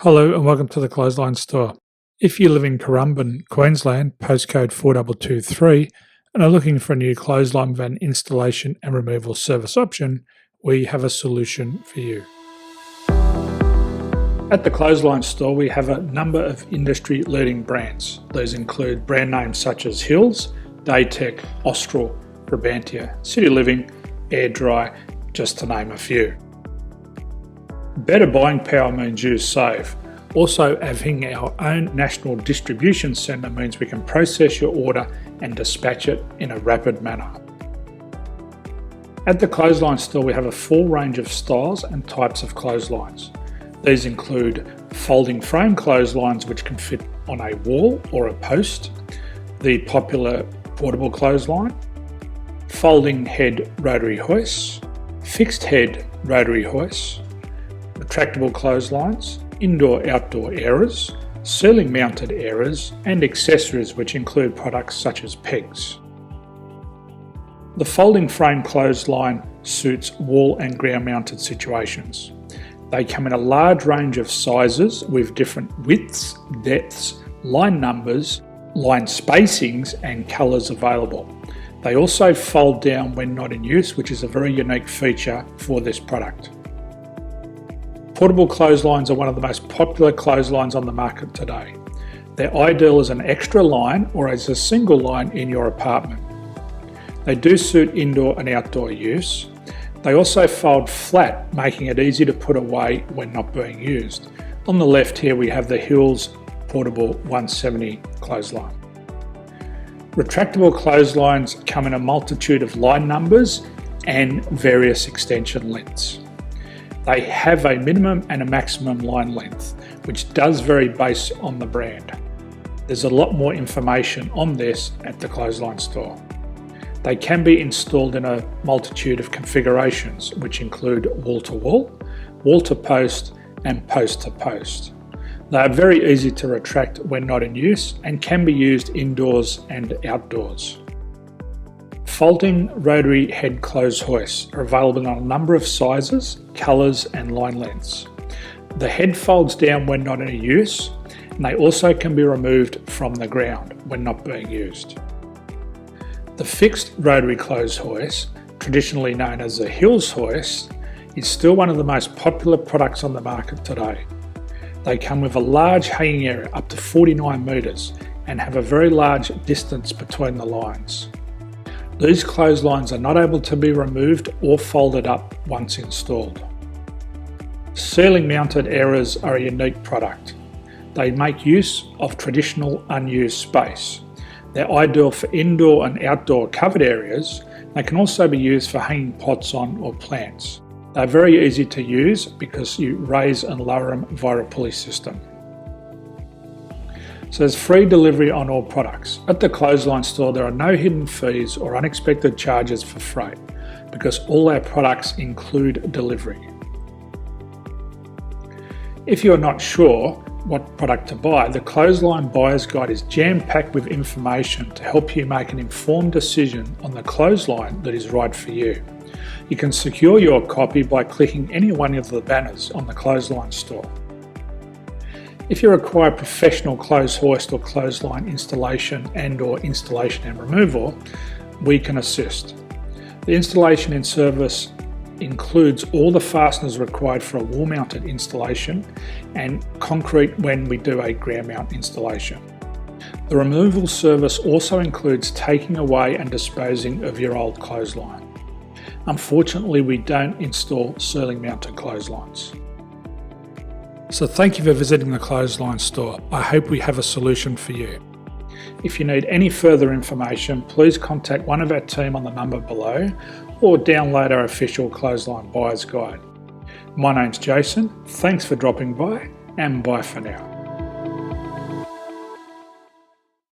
Hello and welcome to the Clothesline Store. If you live in Currumbin, Queensland, postcode 4223, and are looking for a new clothesline van installation and removal service option, we have a solution for you. At the Clothesline Store, we have a number of industry-leading brands. These include brand names such as Hills, Daytech, Austral, Brabantia, City Living, Air Dry, just to name a few. Better buying power means you save. Also, having our own national distribution centre means we can process your order and dispatch it in a rapid manner. At the Clothesline Store, we have a full range of styles and types of clotheslines. These include folding frame clotheslines which can fit on a wall or a post, the popular portable clothesline, folding head rotary hoists, fixed head rotary hoists, retractable clotheslines, indoor-outdoor airers, ceiling-mounted airers, and accessories which include products such as pegs. The folding frame clothesline suits wall and ground-mounted situations. They come in a large range of sizes with different widths, depths, line numbers, line spacings, and colours available. They also fold down when not in use, which is a very unique feature for this product. Portable clotheslines are one of the most popular clotheslines on the market today. They're ideal as an extra line or as a single line in your apartment. They do suit indoor and outdoor use. They also fold flat, making it easy to put away when not being used. On the left here we have the Hills Portable 170 clothesline. Retractable clotheslines come in a multitude of line numbers and various extension lengths. They have a minimum and a maximum line length, which does vary based on the brand. There's a lot more information on this at the Clothesline Store. They can be installed in a multitude of configurations, which include wall-to-wall, wall-to-post, and post-to-post. They are very easy to retract when not in use and can be used indoors and outdoors. Folding rotary head clothes hoists are available in a number of sizes, colours and line lengths. The head folds down when not in use, and they also can be removed from the ground when not being used. The fixed rotary clothes hoist, traditionally known as the Hills hoist, is still one of the most popular products on the market today. They come with a large hanging area up to 49 metres and have a very large distance between the lines. These clotheslines are not able to be removed or folded up once installed. Ceiling mounted airers are a unique product. They make use of traditional unused space. They're ideal for indoor and outdoor covered areas. They can also be used for hanging pots on or plants. They're very easy to use because you raise and lower them via a pulley system. So there's free delivery on all products. At the Clothesline Store, there are no hidden fees or unexpected charges for freight because all our products include delivery. If you're not sure what product to buy, the Clothesline Buyer's Guide is jam-packed with information to help you make an informed decision on the clothesline that is right for you. You can secure your copy by clicking any one of the banners on the Clothesline Store. If you require professional clothes hoist or clothesline installation and/or installation and removal, we can assist. The installation and service includes all the fasteners required for a wall-mounted installation and concrete when we do a ground mount installation. The removal service also includes taking away and disposing of your old clothesline. Unfortunately, we don't install ceiling-mounted clotheslines. So thank you for visiting the Clothesline Store. I hope we have a solution for you. If you need any further information, please contact one of our team on the number below or download our official Clothesline Buyer's Guide. My name's Jason, thanks for dropping by and bye for now.